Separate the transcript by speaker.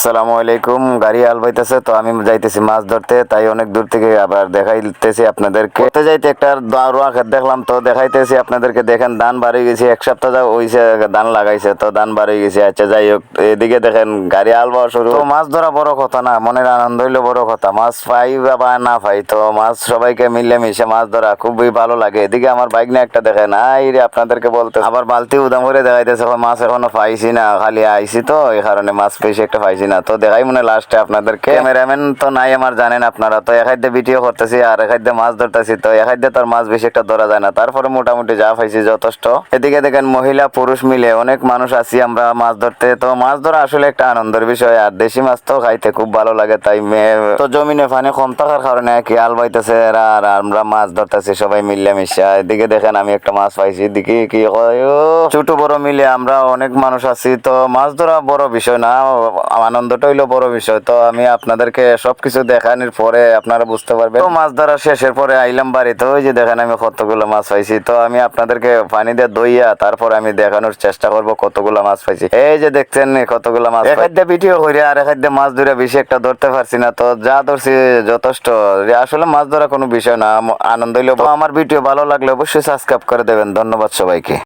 Speaker 1: আসসালামু আলাইকুম। গাড়ি আলবাইতেছে, তো আমি যাইতেছি মাছ ধরতে, তাই অনেক দূর থেকে আবার দেখাইতেছি আপনাদেরকে। করতে যাইতে একটা রোয়া ক্ষেত দেখলাম, তো দেখাইতেছি আপনাদেরকে। দেখেন ধান বাড়ি গেছে, এক সপ্তাহ হইছে ধান লাগাইছে, তো ধান বাড়ি গেছে। আচ্ছা যাই হোক, এদিকে দেখেন গাড়ি আলবা শুরু। তো মাছ ধরা বড় কথা না, মনের আনন্দ হইলো বড় কথা। মাছ পাই বা না পাই, তো মাছ সবাইকে মিলে মিশে মাছ ধরা খুবই ভালো লাগে। এদিকে আমার বাইক নিয়ে একটা দেখেন, আই রে আপনাদেরকে বলতে আবার বালতি উদাম করে দেখাইতেছে, মাছ এখনো পাইছি না, খালি আইছি তো এই কারণে মাছ পেয়েছি একটা পাইছি না। তো দেখাই মনে লাস্টে আপনাদেরকে। ক্যামেরাম্যান তো নাই আমার, জানেন আপনারা। তো এখাইতে ভিডিও করতেছি আর এখাইতে মাছ ধরতেছি, তো এখাইতে তার মাছ বেশি একটা ধরা যায় না, তারপরে মোটামুটি যা পাইছি যথেষ্ট। এদিকে দেখেন মহিলা পুরুষ মিলে অনেক মানুষ আছি আমরা মাছ ধরতে। তো মাছ ধরা আসলে একটা আনন্দের বিষয়, আর দেশি মাছ তো খাইতে খুব ভালো লাগে। তাই তো জমিনে পানি কম থাকার কারণে কি আল বাইতেছে আর আমরা মাছ ধরতেছি সবাই মিলে মিশা। এদিকে দেখেন আমি একটা মাছ পাইছি, এদিকে কি হয় ছোট বড় মিলে আমরা অনেক মানুষ আছি। তো মাছ ধরা বড় বিষয় না, আনন্দটা হইলো বড় বিষয়। তো আমি আপনাদেরকে সবকিছু দেখানোর পরে আপনারা বুঝতে পারবেন। তো মাছ ধরা শেষের পরে আইলাম বাড়িতে, ওই যে দেখেন আমি কতগুলো মাছ পাইছি। তো আমি আপনাদেরকে পানি দিয়ে দইয়া তারপর আমি দেখানোর চেষ্টা করব কতগুলো মাছ পাইছি। এই যে দেখছেন কতগুলো মাছ। এখাদ্যে ভিডিও করে আর এখাদ্যে মাছ ধরে বেশি একটা ধরতে পারছি না, তো যা ধরছি যথেষ্ট। আসলে মাছ ধরা কোনো বিষয় না, আনন্দ হইলো। আমার ভিডিও ভালো লাগলে অবশ্যই সাবস্ক্রাইব করে দেবেন। ধন্যবাদ সবাইকে।